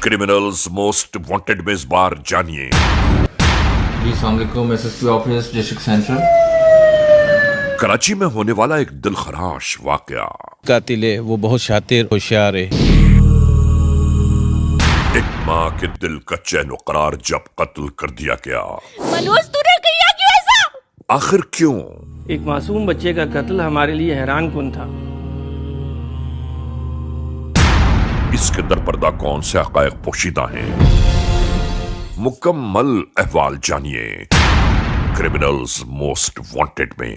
Criminals most wanted में इस बार जानिए। जी अस्सलाम वालेकुम, SSP office district central. Karachi में होने वाला एक दिलखराश वाकया। कातिल है वो बहुत शातिर होशियार है। एक माँ के दिल का चैन व करार जब कत्ल कर दिया गया। मनोज तूने किया क्यों ऐसा? आखिर क्यों? एक मासूम बच्चे का कत्ल हमारे लिए हैरान कुन था। इसके दरपर्दा कौन से हक़ाइक़ पोशीदा हैं? मुकम्मल अहवाल जानिए क्रिमिनल्स मोस्ट वांटेड में।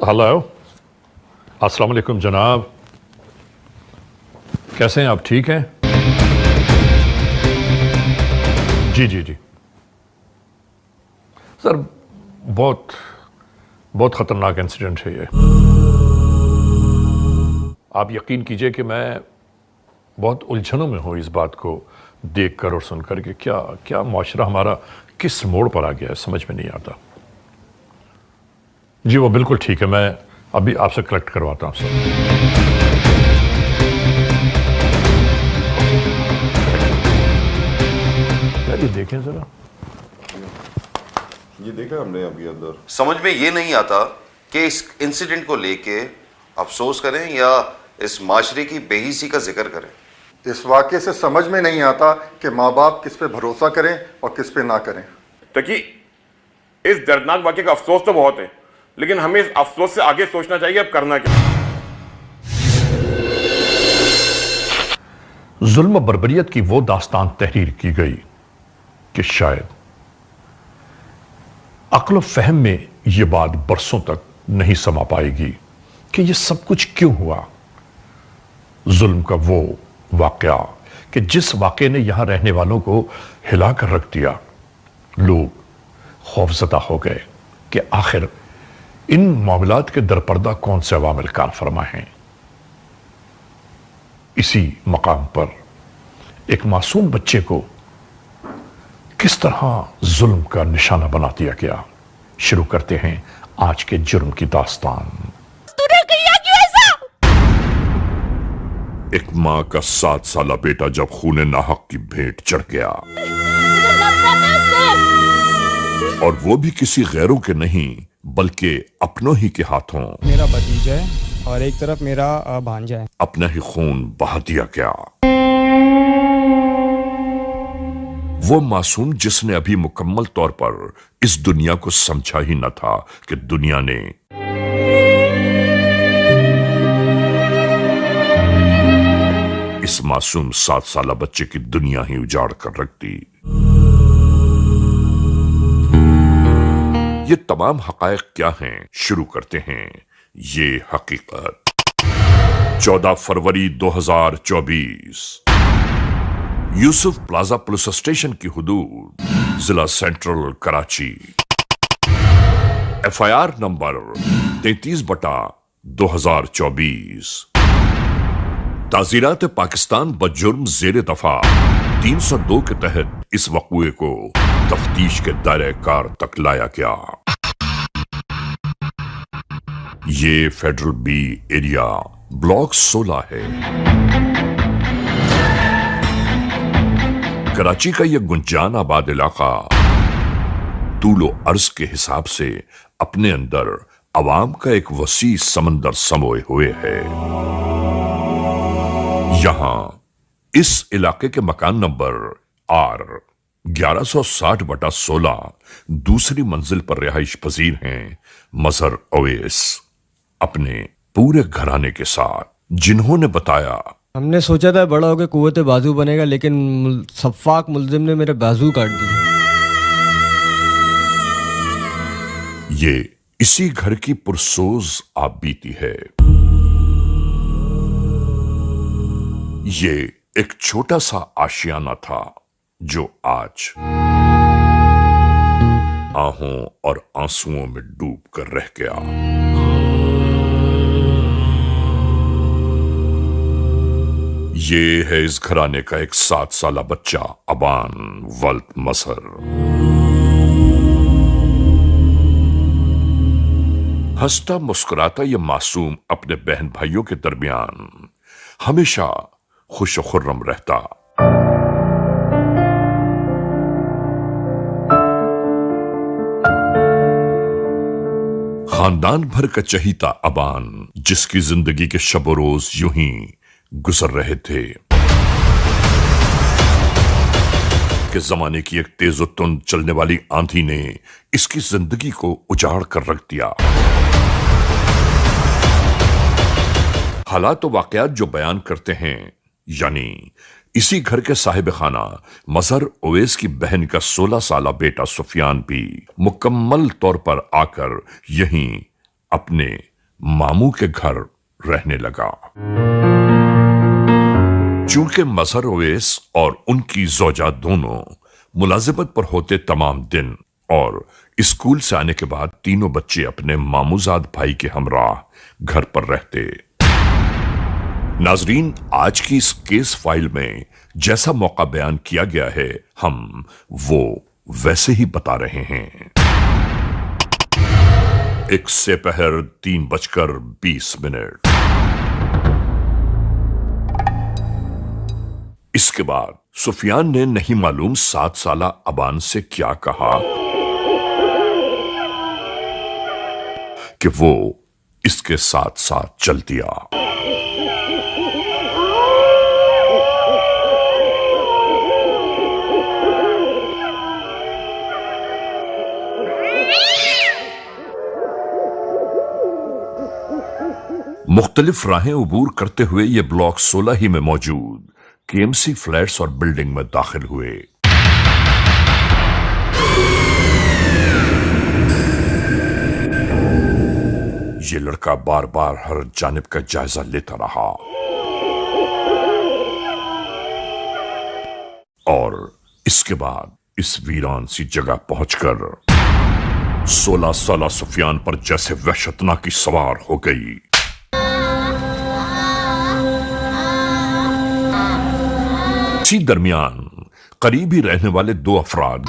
हेलो, अस्सलाम वालेकुम जनाब, कैसे हैं आप? ठीक हैं? जी जी जी सर, बहुत ख़तरनाक इंसिडेंट है ये। आप यकीन कीजिए कि मैं बहुत उलझनों में हूँ इस बात को देखकर और सुनकर कि क्या माशरा हमारा किस मोड़ पर आ गया है, समझ में नहीं आता। जी वो बिल्कुल ठीक है, मैं अभी आपसे कलेक्ट करवाता हूँ सर। ये देखें जरा, ये देखा हमने अभी अंदर। समझ में ये नहीं आता कि इस इंसिडेंट को लेके अफसोस करें या इस माशरे की बेहिसी का जिक्र करें। इस वाक़े से समझ में नहीं आता कि माँ बाप किस पे भरोसा करें और किस पे ना करें। देखिए, इस दर्दनाक वाक़े का अफसोस तो बहुत है, लेकिन हमें इस अफसोस से आगे सोचना चाहिए अब करना क्या। जुल्म बर्बरियत की वो दास्तान तहरीर की गई कि शायद अक्ल फहम में ये बात बरसों तक नहीं समा पाएगी कि ये सब कुछ क्यों हुआ। जुल्म का वो वाकया कि जिस वाकये ने यहां रहने वालों को हिला कर रख दिया। लोग खौफजदा हो गए कि आखिर इन मामलात के दरपर्दा कौन से अवामिल कार फरमा हैं। इसी मकाम पर एक मासूम बच्चे को किस तरह जुल्म का निशाना बना दिया गया। शुरू करते हैं आज के जुर्म की दास्तान। तूने किया क्यों ऐसा? एक माँ का 7 साला बेटा जब खूने नाहक की भेंट चढ़ गया, और वो भी किसी गैरों के नहीं बल्कि अपनों ही के हाथों। मेरा भतीजा है और एक तरफ मेरा भांजा है। अपना ही खून बहा दिया गया। वो मासूम जिसने अभी मुकम्मल तौर पर इस दुनिया को समझा ही न था कि दुनिया ने इस मासूम 7 साला बच्चे की दुनिया ही उजाड़ कर रख दी। ये तमाम हक़ाइक़ क्या हैं? शुरू करते हैं ये हकीकत। 14 फरवरी 2024 यूसुफ प्लाजा पुलिस स्टेशन की हुदूद जिला सेंट्रल कराची। FIR number 33/2024। ताज़ीरात पाकिस्तान बजुर्म ज़ेर दफा 302 के तहत इस वक़्वे को तफ्तीश के दायरे कार तक लाया गया। ये फेडरल बी एरिया ब्लॉक 16 है। कराची का यह गुंजान आबाद इलाका तूलो अर्ज के हिसाब से अपने अंदर अवाम का एक वसी समंदर समोए हुए है। यहां इस इलाके के मकान नंबर R 1160/16 दूसरी मंजिल पर रिहाइश पजीर हैं मजहर अवैस अपने पूरे घराने के साथ, जिन्होंने बताया, हमने सोचा था बड़ा होकर कुव्वत बाजू बनेगा, लेकिन सफ़ाक मुल्जिम ने मेरे बाजू काट दिए। ये इसी घर की पुरसोज आप बीती है। ये एक छोटा सा आशियाना था जो आज आहों और आंसुओं में डूब कर रह गया। ये है इस घराने का एक 7 साला बच्चा अबान वल्द मजहर। ہنستا مسکراتا یہ معصوم اپنے بہن بھائیوں کے درمیان ہمیشہ خوش و خرم رہتا۔ خاندان بھر کا چہیتا ابان، جس کی زندگی کے شب و روز یوں ہی گزر رہے تھے کہ زمانے کی ایک تیز و تند چلنے والی آندھی نے اس کی زندگی کو اجاڑ کر رکھ دیا۔ حالات و واقعات جو بیان کرتے ہیں، یعنی اسی گھر کے صاحب خانہ مظہر اویس کی بہن کا 16 سالہ بیٹا سفیان بھی مکمل طور پر آ کر یہیں اپنے ماموں کے گھر رہنے لگا۔ چونکہ مظہر اویس اور ان کی زوجہ دونوں ملازمت پر ہوتے تمام دن اور اسکول سے آنے کے بعد تینوں بچے اپنے ماموزاد بھائی کے ہمراہ گھر پر رہتے۔ ناظرین، آج کی اس کیس فائل میں جیسا موقع بیان کیا گیا ہے ہم وہ ویسے ہی بتا رہے ہیں۔ 1 سپہر 3:20۔ اس کے بعد سفیان نے نہیں معلوم 7 سالہ ابان سے کیا کہا کہ وہ اس کے ساتھ ساتھ چل دیا۔ مختلف راہیں عبور کرتے ہوئے یہ بلاک 16 ہی میں موجود KMC فلیٹس اور بلڈنگ میں داخل ہوئے۔ یہ لڑکا بار بار ہر جانب کا جائزہ لیتا رہا اور اس کے بعد اس ویران سی جگہ پہنچ کر 16 سالہ سفیان پر جیسے وحشتناکی سوار ہو گئی۔ اسی درمیان قریب ہی رہنے والے 2 افراد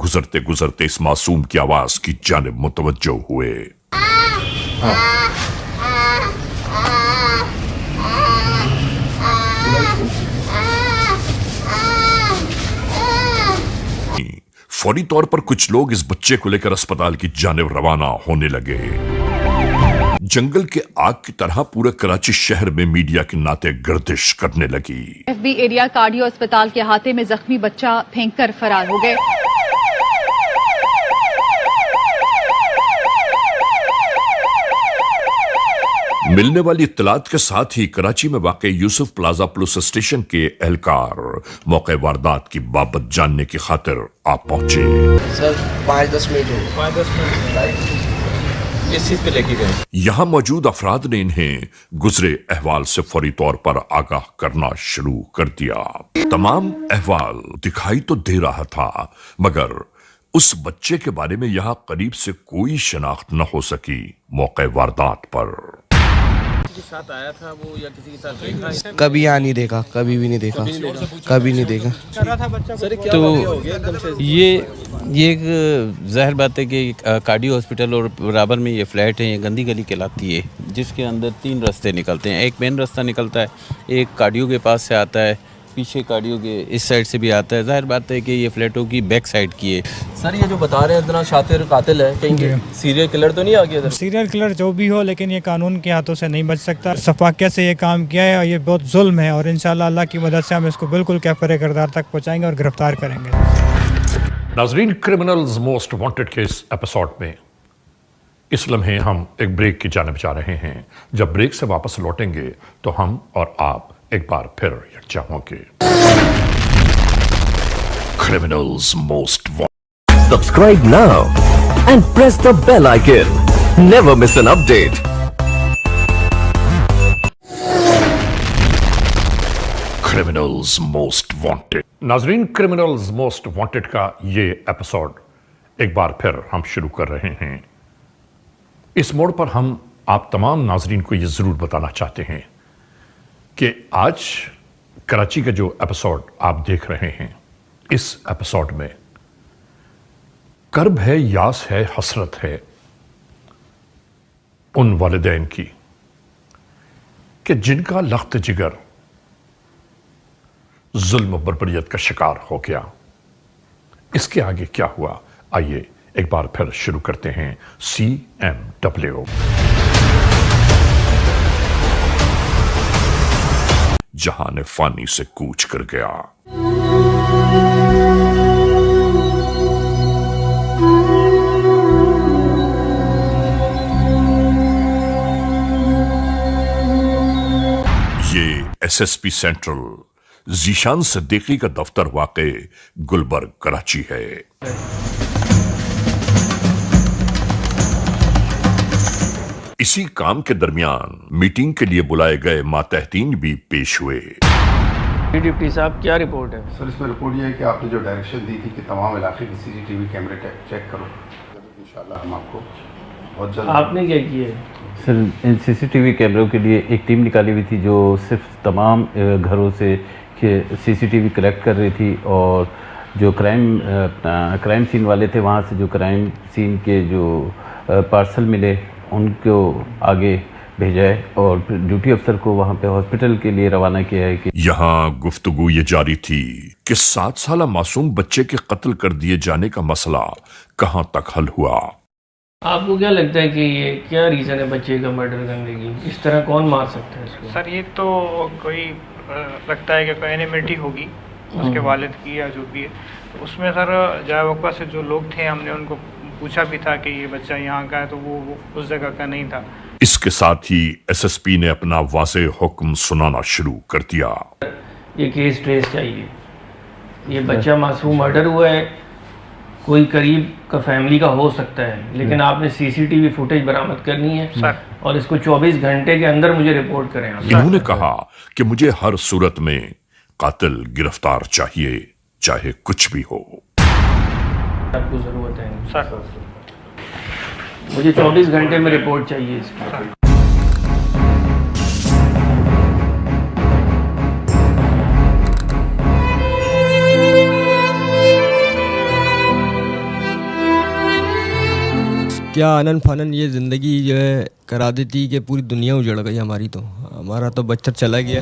گزرتے گزرتے اس معصوم کی آواز کی جانب متوجہ ہوئے۔ فوری طور پر کچھ لوگ اس بچے کو لے کر اسپتال کی جانب روانہ ہونے لگے۔ جنگل کے آگ کی طرح پورے کراچی شہر میں میڈیا کی نعتیں گردش کرنے لگی۔ FB ایریا کارڈیو اسپتال کے احاطے میں زخمی بچہ پھینک کر فرار ہو گئے۔ ملنے والی اطلاعات کے ساتھ ہی کراچی میں واقع یوسف پلازا پولیس اسٹیشن کے اہلکار موقع واردات کی بابت جاننے کی خاطر آ پہنچے۔ سر 5-10 منٹ اس چیز پہ لے کے گئے۔ یہاں موجود افراد نے انہیں گزرے احوال سے فوری طور پر آگاہ کرنا شروع کر دیا۔ تمام احوال دکھائی تو دے رہا تھا، مگر اس بچے کے بارے میں یہاں قریب سے کوئی شناخت نہ ہو سکی۔ موقع واردات پر ساتھ آیا تھا وہ یا کسی کے ساتھ دیکھا؟ کبھی یہاں نہیں دیکھا، کبھی بھی نہیں دیکھا، کبھی نہیں دیکھا۔ تو یہ ایک ظاہر بات ہے کہ کارڈیو ہاسپٹل اور برابر میں یہ فلیٹ ہے، یہ گندی گلی کہلاتی ہے، جس کے اندر 3 رستے نکلتے ہیں۔ ایک مین رستہ نکلتا ہے، ایک کارڈیو کے پاس سے آتا ہے، پیچھے کارڈیو کے اس سائڈ سے بھی آتا ہے۔ ظاہر بات ہے کہ یہ فلیٹوں کی بیک سائڈ کی ہے۔ سر یہ جو بتا رہے ہیں اتنا شاطر قاتل ہے، کہیں سیریل کلر تو نہیں آ گیا؟ سیریل کلر جو بھی ہو، لیکن یہ قانون کے ہاتھوں سے نہیں بچ سکتا۔ شفافیت سے یہ کام کیا ہے اور یہ بہت ظلم ہے، اور انشاءاللہ اللہ کی مدد سے ہم اس کو بالکل کیفر کردار تک پہنچائیں گے اور گرفتار کریں گے۔ ناظرین، کرمنلز موسٹ وانٹڈ کے اس ایپیسوڈ میں اس لمحے ہم ایک بریک کی جانب جا رہے ہیں۔ جب بریک سے واپس لوٹیں گے تو ہم اور آپ ایک بار پھر یکجا ہوں گے۔ Criminals Most Wanted. Subscribe now and press the bell icon. Never miss an update. Criminals Most Wanted. ناظرین، کرمنلز موسٹ وانٹڈ کا یہ ایپیسوڈ ایک بار پھر ہم شروع کر رہے ہیں۔ اس موڑ پر ہم آپ تمام ناظرین کو یہ ضرور بتانا چاہتے ہیں کہ آج کراچی کا جو ایپیسوڈ آپ دیکھ رہے ہیں، اس ایپیسوڈ میں کرب ہے، یاس ہے، حسرت ہے ان والدین کی کہ جن کا لخت جگر ظلم و بربریت کا شکار ہو گیا. اس کے آگے کیا ہوا، آئیے ایک بار پھر شروع کرتے ہیں CMW. جہان فانی سے کوچ کر گیا. یہ SSP سینٹرل ذیشان صدیقی کا دفتر واقع گلبرگ کراچی ہے. اسی کام کے درمیان میٹنگ کے لیے بلائے گئے ماتحتین بھی پیش ہوئے. ڈپٹی صاحب کیا رپورٹ ہے؟ سر اس میں رپورٹ یہ ہے کہ آپ نے جو ڈائریکشن دی تھی کہ تمام علاقے کی CCTV کیمرے چیک کرو، انشاءاللہ ہم آپ کو بہت جلد. آپ نے کیا کیا ہے؟ سر ان CCTV کیمروں کے لیے ایک ٹیم نکالی ہوئی تھی جو صرف تمام گھروں سے CCTV کلیکٹ کر رہی تھی، اور جو کرائم سین والے تھے وہاں سے جو کرائم سین کے جو پارسل ملے ان کو آگے بھیجا ہے، اور پھر ڈیوٹی افسر کو وہاں پہ ہاسپٹل کے لیے روانہ کیا ہے. کہ یہاں گفتگو یہ جاری تھی کہ 7 سالہ معصوم بچے کے قتل کر دیے جانے کا مسئلہ کہاں تک حل ہوا. آپ کو کیا لگتا ہے کہ یہ کیا ریزن ہے بچے کا مرڈر کرنے کی؟ اس طرح کون مار سکتا ہے اس کو؟ سر یہ تو کوئی لگتا ہے کہ کوئی انیمیٹی ہوگی اس کے والد کی یا جو بھی ہے. اس میں سر جائے وقوع سے جو لوگ تھے ہم نے ان کو پوچھا بھی تھا کہ یہ بچہ یہاں کا ہے تو وہ اس جگہ کا نہیں تھا. اس کے ساتھ ہی SSP نے اپنا واضح حکم سنانا شروع کر دیا. یہ کیس ٹریس چاہیے. یہ بچہ معصوم مرڈر ہوا ہے، کوئی قریب کا فیملی کا ہو سکتا ہے، لیکن آپ نے CCTV فوٹیج برآمد کرنی ہے اور اس کو 24 گھنٹے کے اندر مجھے رپورٹ کریں. انہوں نے کہا کہ مجھے ہر صورت میں قاتل گرفتار چاہیے، چاہے کچھ بھی ہو. آپ کو ضرورت ہے سر، مجھے 24 گھنٹے میں رپورٹ چاہیے اس کی. کیا آنن فانن یہ زندگی جو ہے کرا دیتی کہ پوری دنیا اجڑ گئی ہماری. تو ہمارا تو بچہ چلا گیا،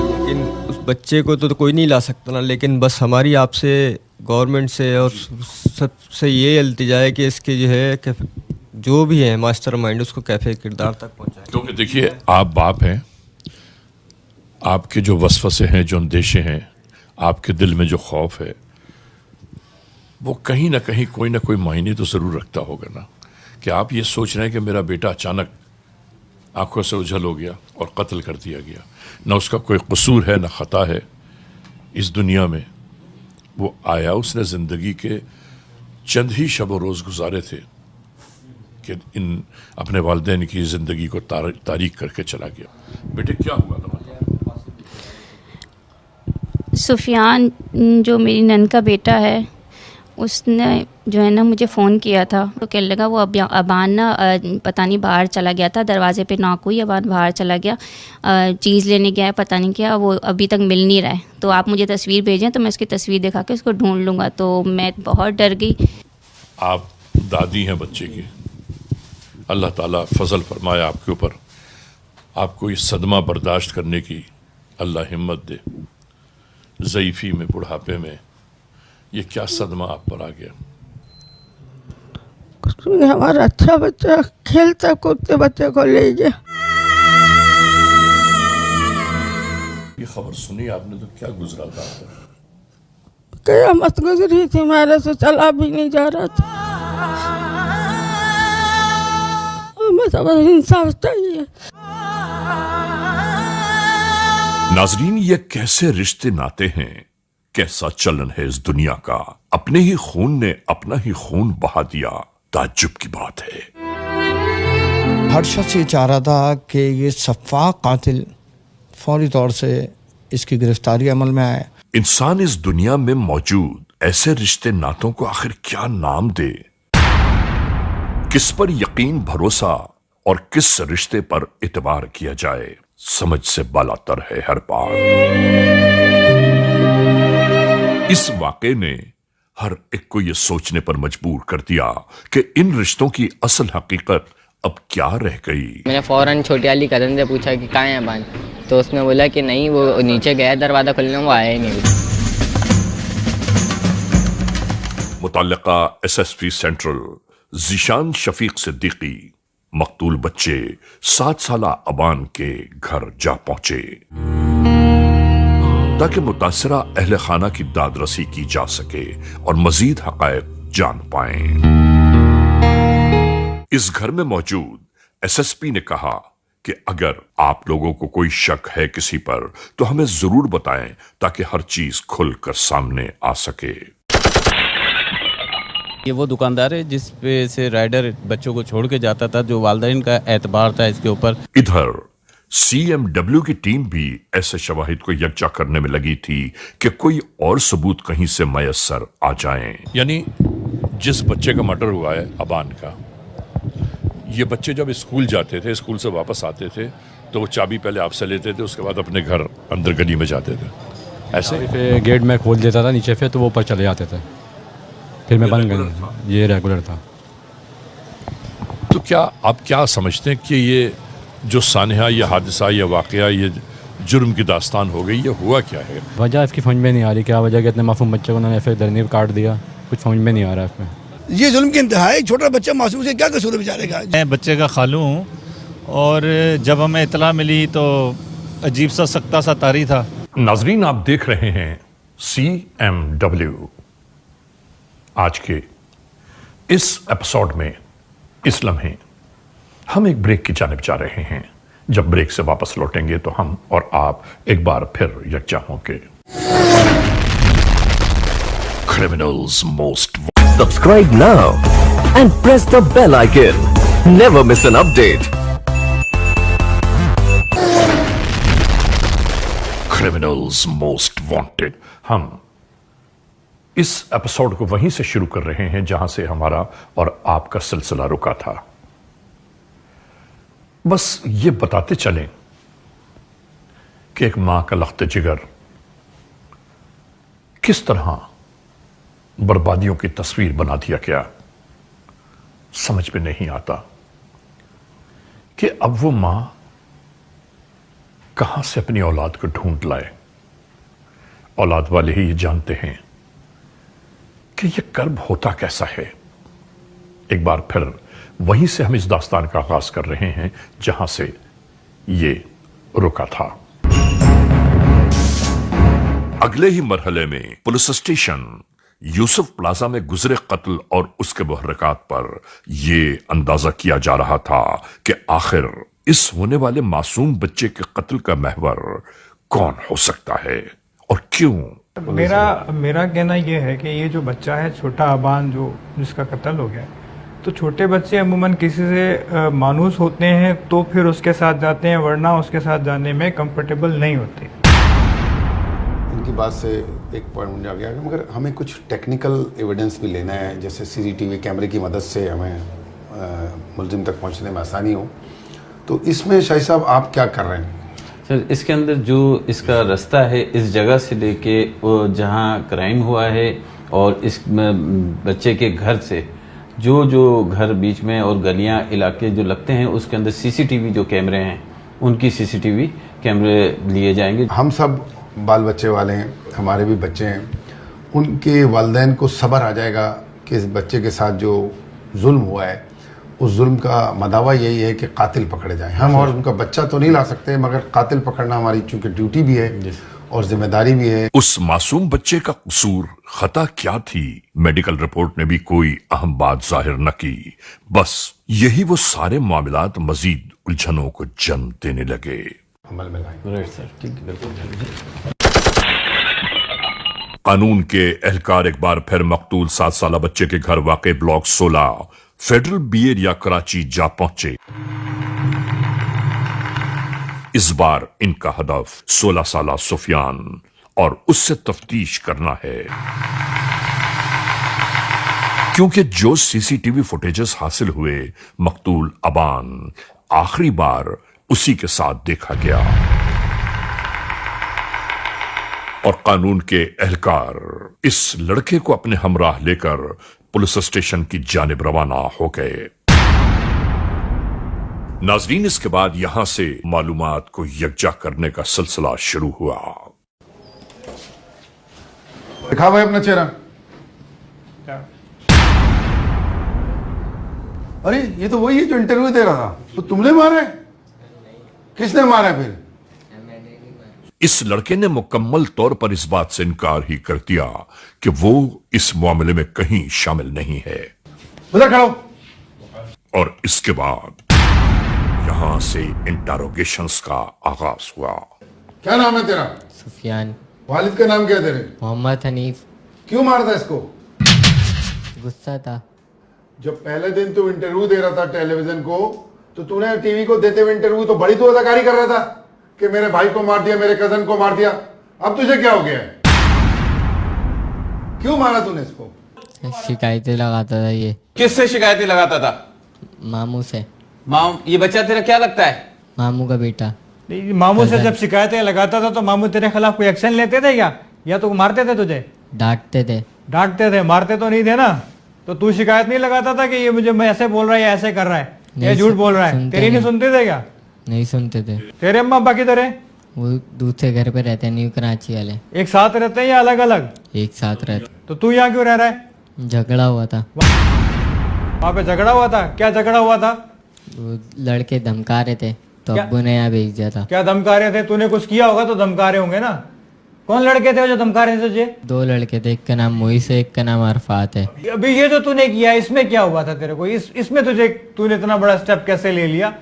لیکن اس بچے کو تو کوئی نہیں لا سکتا نا. لیکن بس ہماری آپ سے، گورنمنٹ سے اور سب سے یہ التجا ہے کہ اس کے جو ہے کہ جو بھی ہے ماسٹر مائنڈ اس کو کیفے کردار تک پہنچائے. کیونکہ دیکھیے آپ باپ ہیں، آپ کے جو وسوسے ہیں، جو اندیشے ہیں، آپ کے دل میں جو خوف ہے، وہ کہیں نہ کہیں کوئی نہ کوئی معنی تو ضرور رکھتا ہوگا نا. کہ آپ یہ سوچ رہے ہیں کہ میرا بیٹا اچانک آنکھوں سے اجھل ہو گیا اور قتل کر دیا گیا، نہ اس کا کوئی قصور ہے نہ خطا ہے اس دنیا میں. وہ آیا، اس نے زندگی کے چند ہی شب و روز گزارے تھے کہ ان اپنے والدین کی زندگی کو تاریک کر کے چلا گیا. بیٹے کیا ہوا تھا؟ سفیان جو میری نند کا بیٹا ہے، اس نے جو ہے نا مجھے فون کیا تھا تو کہنے لگا وہ ابان نا پتہ نہیں باہر چلا گیا تھا، دروازے پہ ناک ہوئی، ابان باہر چلا گیا، چیز لینے گیا ہے، پتہ نہیں کیا، وہ ابھی تک مل نہیں رہا ہے. تو آپ مجھے تصویر بھیجیں تو میں اس کی تصویر دکھا کے اس کو ڈھونڈ لوں گا. تو میں بہت ڈر گئی. آپ دادی ہیں بچے کی، اللہ تعالیٰ فضل فرمایا آپ کے اوپر، آپ کو یہ صدمہ برداشت کرنے کی اللہ ہمت دے. ضعیفی میں، بڑھاپے میں یہ کیا صدمہ آپ پر آ گیا؟ ہمارا اچھا بچہ کھیلتا کودتے بچے کو لے گیا. یہ خبر سنی آپ نے تو کیا گزرا تھا؟ قیامت گزری تھی، میرے سے چلا بھی نہیں جا رہا تھا. ہمیں سب انصاف چاہیے. ناظرین، یہ کیسے رشتے ناتے ہیں، کیسا چلن ہے اس دنیا کا. اپنے ہی خون نے اپنا ہی خون بہا دیا، تعجب کی بات ہے. ہر شخص یہ چاہ رہا تھا کہ یہ سفاک قاتل فوری طور سے اس کی گرفتاری عمل میں آئے. انسان اس دنیا میں موجود ایسے رشتے ناتوں کو آخر کیا نام دے؟ کس پر یقین، بھروسہ اور کس رشتے پر اعتبار کیا جائے، سمجھ سے بالا تر ہے ہر بات. اس واقعے نے हर एक को ये सोचने पर मजबूर कर दिया कि इन रिश्तों की असल हकीकत अब क्या रह गई। मैंने फौरन छोटी वाली कज़न से पूछा कि कहाँ है अबान, तो उसने बोला कि नहीं, वो नीचे गया दरवाज़ा खोलने, वो आया ही नहीं। मुतल्लिका एसएसपी सेंट्रल ज़ीशान शफीक सिद्दीकी मकतूल बच्चे 7 साला अबान के घर जा पहुंचे ताकि मुतासरा अहले खाना की दाद रसी की जा सके और मजीद हकायक जान पाएं। इस घर में मौजूद एसएसपी ने कहा कि अगर आप लोगों को कोई शक है किसी पर तो हमें जरूर बताएं ताकि हर चीज खुलकर सामने आ सके। ये वो दुकानदार है जिस पे से राइडर बच्चों को छोड़ के जाता था, जो वालिदैन का एतबार था इसके ऊपर। इधर CMW की टीम भी ऐसे शवाहिद को यकजा करने में लगी थी कि कोई और सबूत कहीं से मयसर आ जाएं। यानी जिस बच्चे का मर्डर हुआ है अबान का, ये बच्चे जब स्कूल जाते थे, स्कूल से वापस आते थे तो वो चाबी पहले आपसे लेते थे, उसके बाद अपने घर अंदर गली में जाते थे। ऐसे गेट में खोल देता था नीचे से, तो वो ऊपर चले जाते थे, फिर मैं बंद गया। ये रेगुलर था। तो क्या आप क्या समझते हैं कि ये जो सानहा, ये हादसा, ये वाक़या, ये जुर्म की दास्तान हो गई, ये हुआ क्या है? वजह इसकी समझ में नहीं आ रही, क्या वजह कि इतने मासूम बच्चे को उन्होंने फिर दरनीव काट दिया, कुछ समझ में नहीं आ रहा इसमें। ये जुल्म की इंतहा है। छोटा बच्चा मासूम से क्या कसूर है बेचारे का। मैं बच्चे का खालू हूँ और जब हमें इतला मिली तो अजीब सा सख्ता सा तारी था। नाजरीन, आप देख रहे हैं CMW। आज के इस एपिसोड में इस लम्हे हम एक ब्रेक की जानिब जा रहे हैं। जब ब्रेक से वापस लौटेंगे तो हम और आप एक बार फिर यकजा होंगे। Criminals most Subscribe now and press the bell icon. Never miss an update. Criminals most wanted। हम इस एपिसोड को वहीं से शुरू कर रहे हैं जहां से हमारा और आपका सिलसिला रुका था। बस ये बताते चलें कि एक मां का लख्त जिगर किस तरह बर्बादियों की तस्वीर बना दिया गया, समझ में नहीं आता कि अब वो मां कहां से अपनी औलाद को ढूंढ लाए। औलाद वाले ही ये जानते हैं कि ये कर्ब होता कैसा है। एक बार फिर वहीं से हम इस दास्तान का आगाज कर रहे हैं जहां से ये रुका था। अगले ही मरहले में पुलिस स्टेशन यूसुफ प्लाजा में गुजरे कत्ल और उसके मुहर्रिकात पर यह अंदाजा किया जा रहा था कि आखिर इस होने वाले मासूम बच्चे के कत्ल का महवर कौन हो सकता है और क्यों। मेरा कहना यह है कि ये जो बच्चा है छोटा अबान, जो जिसका कत्ल हो गया, तो छोटे बच्चे अमूमन किसी से मानूस होते हैं तो फिर उसके साथ जाते हैं, वरना उसके साथ जाने में कंफर्टेबल नहीं होते। इनकी बात से एक पॉइंट मुझे आ गया, मगर हमें कुछ टेक्निकल एविडेंस भी लेना है, जैसे CCTV कैमरे की मदद से हमें मुलजिम तक पहुंचने में आसानी हो। तो इसमें शाही साहब आप क्या कर रहे हैं? सर, इसके अंदर जो इसका रास्ता है, इस जगह से लेके वो जहाँ क्राइम हुआ है और इस बच्चे के घर से जो घर बीच में और गलियां इलाके जो लगते हैं, उसके अंदर CCTV जो कैमरे हैं, उनकी CCTV कैमरे लिए जाएंगे। हम सब बाल बच्चे वाले हैं, हमारे भी बच्चे हैं, उनके वालिदैन को सब्र आ जाएगा कि इस बच्चे के साथ जो जुल्म हुआ है, उस जुल्म का मदावा यही है कि कातिल पकड़े जाए। हम और उनका बच्चा तो नहीं ला सकते, मगर कातिल पकड़ना हमारी चूंकि ड्यूटी भी है और जिम्मेदारी भी है। उस मासूम बच्चे का कसूर, खता क्या थी, मेडिकल रिपोर्ट ने भी कोई अहम बात जाहिर न की। बस यही वो सारे मामलात मजीद उलझनों को जन्म देने लगे। अमल में लाएं। राइट सर, ठीक है, बिल्कुल। कानून के एहलकार एक बार फिर मकतूल 7 साला बच्चे के घर वाक़े block 16 federal B area Karachi जा पहुंचे। इस बार इनका हदफ 16 साला सुफियान और उससे तफ्तीश करना है, क्योंकि जो CCTV फुटेजेस हासिल हुए, मकतूल अबान आखिरी बार उसी के साथ देखा गया। और कानून के एहलकार इस लड़के को अपने हमराह लेकर पुलिस स्टेशन की जानिब रवाना हो गए। नाजरीन, इसके बाद यहां से मालूमात को यकजा करने का सिलसिला शुरू हुआ। दिखा भाई अपना चेहरा। अरे ये तो वही है जो इंटरव्यू दे रहा था। तो तुमने मारा है? किसने मारा है फिर? इस लड़के ने मुकम्मल तौर पर इस बात से इनकार ही कर दिया कि वो इस मामले में कहीं शामिल नहीं है। उधर खड़ा हो। और इसके बाद यहां से इंटरोगेशंस का आगाज हुआ। क्या नाम है तेरा? सुफियान। वालिद का नाम क्या है तेरे? मोहम्मद हनीफ। क्यों मारा था इसको? गुस्सा था। जब पहले दिन तू इंटरव्यू दे रहा था टेलीविजन को, तो तूने टीवी को देते हुए इंटरव्यू तो बड़ी तो अदाकारी कर रहा था कि मेरे भाई को मार दिया, मेरे कजन को मार दिया। अब तुझे क्या हो गया है? क्यों मारा तूने इसको? शिकायतें लगाता था ये। किससे शिकायतें लगाता था? मामू से। ये बच्चा तेरा क्या लगता है? मामू का बेटा। मामू से जब शिकायतें लगाता था तो मामू तेरे खिलाफ कोई एक्शन लेते थे क्या, या तो मारते थे तुझे? डांटते थे। डांटते थे, मारते तो नहीं थे ना। तो तू शिकायत नहीं लगाता था कि ये मुझे ऐसे बोल रहा है या ऐसे कर रहा है, ये झूठ बोल रहा है? तेरी नहीं सुनते थे क्या? नहीं सुनते थे। तेरे अम्मा अब्बा किधर है? वो दूसरे घर पे रहते हैं, न्यू कराची वाले। एक साथ रहते हैं या अलग अलग? एक साथ रहते। तो तू यहाँ क्यों रह रहा है? झगड़ा हुआ था। वहाँ पे झगड़ा हुआ था? क्या झगड़ा हुआ था? वो लड़के धमका रहे थे तो अब्बू ने यहाँ भेज दिया था। क्या धमका रहे थे? तूने कुछ किया होगा तो धमका रहे होंगे ना। कौन लड़के थे जो धमका रहे थे तुझे? 2 लड़के थे, एक का नाम मोइस है, एक का नाम अरफात है। अभी ये जो तूने किया इसमें क्या हुआ था तेरे को? इसमें तूने इतना बड़ा स्टेप कैसे ले लिया?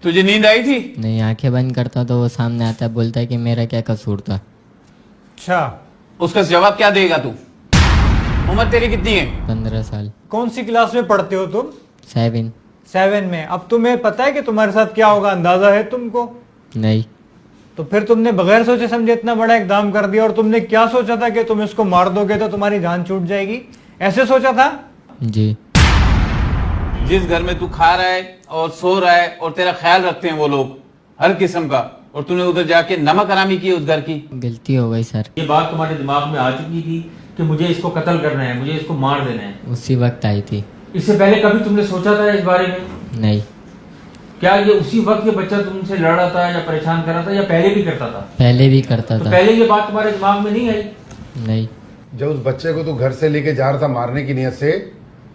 तुझे नींद आई थी? नहीं, आंखें बंद करता तो वो सामने आता है, बोलता है कि मेरा क्या कसूर था। अच्छा, उसका जवाब क्या देगा तू? उम्र तेरी कितनी है? 15 साल। कौन सी क्लास में पढ़ते हो तुम? 7 में। अब तुम्हें पता है कि तुम्हारे साथ क्या होगा? अंदाजा है तुमको? नहीं। तो फिर तुमने बगैर सोचे समझे इतना बड़ा इकदाम कर दिया। और तुमने क्या सोचा था कि तुम इसको मार दोगे तो तुम्हारी जान छूट जाएगी? ऐसे सोचा था? जी। जिस घर में तू खा रहा है और सो रहा है और तेरा ख्याल रखते हैं वो लोग हर किस्म का, और तूने उधर जाके नमक हरामी की उस घर की। गलती हो गई सर। ये बात तुम्हारे दिमाग में आ चुकी थी कि मुझे इसको कत्ल करना है, मुझे इसको मार देना है? उसी वक्त आई थी। इससे पहले कभी तुमने सोचा था इस बारे में? नहीं। क्या ये उसी वक्त ये बच्चा तुमसे लड़ रहा था या परेशान कर रहा था, या पहले भी करता था? पहले भी करता था। पहले ये बात तुम्हारे दिमाग में नहीं आई? नहीं। जब उस बच्चे को तू घर से लेके जा रहा था मारने की नियत से,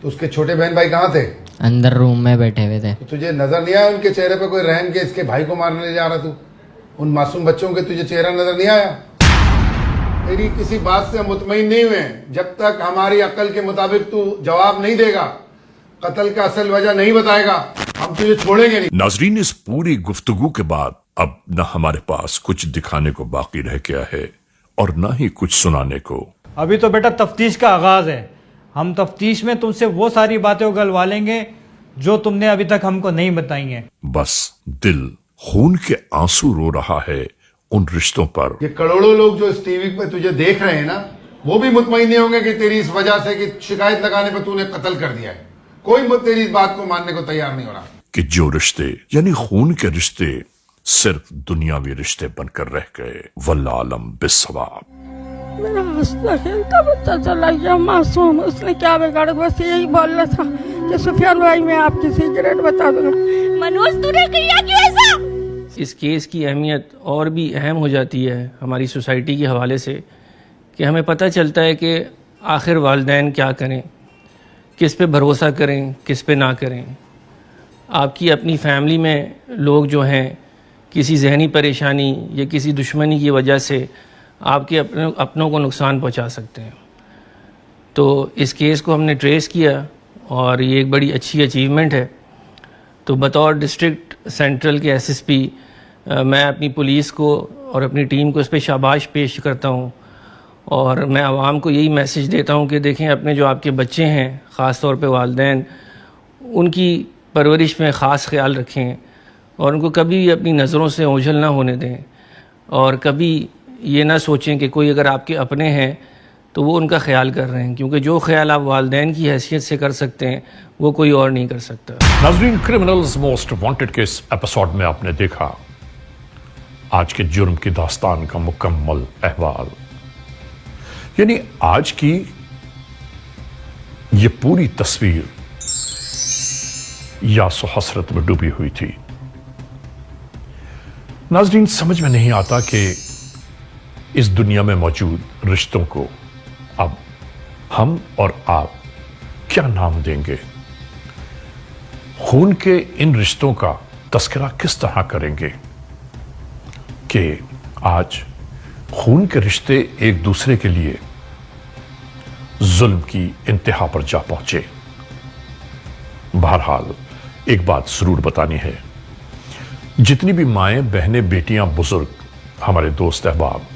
तो उसके छोटे बहन भाई कहाँ थे? अंदर रूम में बैठे हुए थे। तो तुझे नजर नहीं आया उनके चेहरे पे कोई रहम के इसके भाई को मारने जा रहा तू? उन मासूम बच्चों के तुझे चेहरा नजर नहीं आया? तेरी किसी बात से हम मुतमईन नहीं हुए जब तक हमारी अकल के मुताबिक तू जवाब नहीं देगा, कत्ल का असल वजह नहीं बताएगा, हम तुझे छोड़ेंगे नहीं। नाजरीन, इस पूरी गुफ्तगू के बाद अब न हमारे पास कुछ दिखाने को बाकी रह गया है और न ही कुछ सुनाने को। अभी तो बेटा तफ्तीश का आगाज है। हम तफ्तीश में तुमसे वो सारी बातें उगलवा लेंगे जो तुमने अभी तक हमको नहीं बताई हैं। बस दिल खून के आंसू रो रहा है उन रिश्तों पर। ये करोड़ों लोग जो इस टीवी पे तुझे देख रहे हैं ना, वो भी मुतमईन नहीं होंगे कि तेरी इस वजह से कि शिकायत लगाने पर तूने कत्ल कर दिया है। कोई तेरी इस बात को मानने को तैयार नहीं हो रहा कि जो रिश्ते यानी खून के रिश्ते सिर्फ दुनियावी रिश्ते बनकर रह गए। वल्लाह आलम बिस्सवाब। मेरा हंसता खेलता बच्चा चला गया, मासूम। उसने क्या बिगाड़ा? बस यही बोल रहा था कि सुफियान भाई मैं आपकी सीक्रेट बता दूंगा। मनोज तूने किया क्यों ऐसा? इस केस की अहमियत और भी अहम हो जाती है हमारी सोसाइटी के हवाले से कि हमें पता चलता है कि आखिर वालिदैन क्या करें, किस पे भरोसा करें, किस पे ना करें। आपकी अपनी फैमिली में लोग जो हैं किसी जहनी परेशानी या किसी दुश्मनी की वजह से आपके अपनों को नुकसान पहुंचा सकते हैं। तो इस केस को हमने ट्रेस किया और ये एक बड़ी अच्छी अचीवमेंट है। तो बतौर डिस्ट्रिक्ट सेंट्रल के एसएसपी मैं अपनी पुलिस को और अपनी टीम को इस पर शाबाश पेश करता हूँ और मैं आवाम को यही मैसेज देता हूँ कि देखें, अपने जो आपके बच्चे हैं ख़ास तौर पे वालिदैन, उनकी परवरिश में ख़ास ख्याल रखें और उनको कभी भी अपनी नज़रों से ओझल ना होने दें और कभी ये ना सोचें कि कोई अगर आपके अपने हैं तो वो उनका ख्याल कर रहे हैं, क्योंकि जो ख्याल आप वालिदैन की हैसियत से कर सकते हैं वो कोई और नहीं कर सकता। नाज़रीन, क्रिमिनल्स मोस्ट वांटेड के इस एपिसोड में आपने देखा आज के जुर्म की दास्तान का मुकम्मल अहवाल। यानी आज की ये पूरी तस्वीर यासो हसरत में डूबी हुई थी। नाज़रीन, समझ में नहीं आता कि इस दुनिया में मौजूद रिश्तों को अब हम और आप क्या नाम देंगे। खून के इन रिश्तों का तस्करा किस तरह करेंगे कि आज खून के रिश्ते एक दूसरे के लिए जुल्म की इंतहा पर जा पहुंचे। बहरहाल एक बात जरूर बतानी है, जितनी भी माएं, बहनें, बेटियां, बुजुर्ग, हमारे दोस्त अहबाब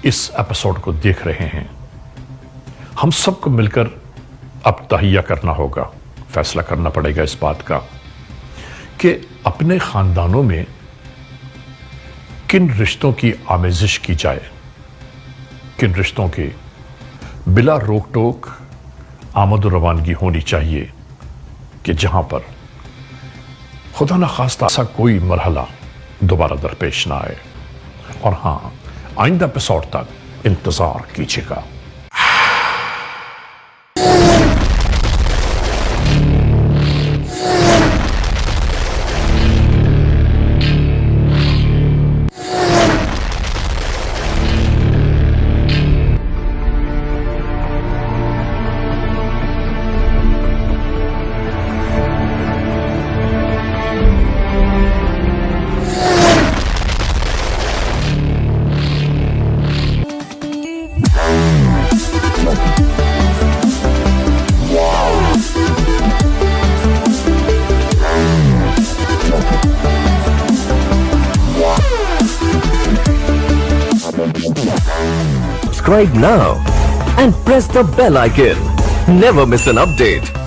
इस एपिसोड को देख रहे हैं, हम सबको मिलकर अब तहिया करना होगा, फैसला करना पड़ेगा इस बात का कि अपने खानदानों में किन रिश्तों की आमेजिश की जाए, किन रिश्तों के बिला रोक टोक आमद रवानगी होनी चाहिए कि जहां पर खुदा न खास्ता ऐसा कोई मरहला दोबारा दरपेश ना आए। और हां, आइंदा एपिसोड तक इंतजार कीजिएगा। Subscribe now and press the bell icon. Never miss an update.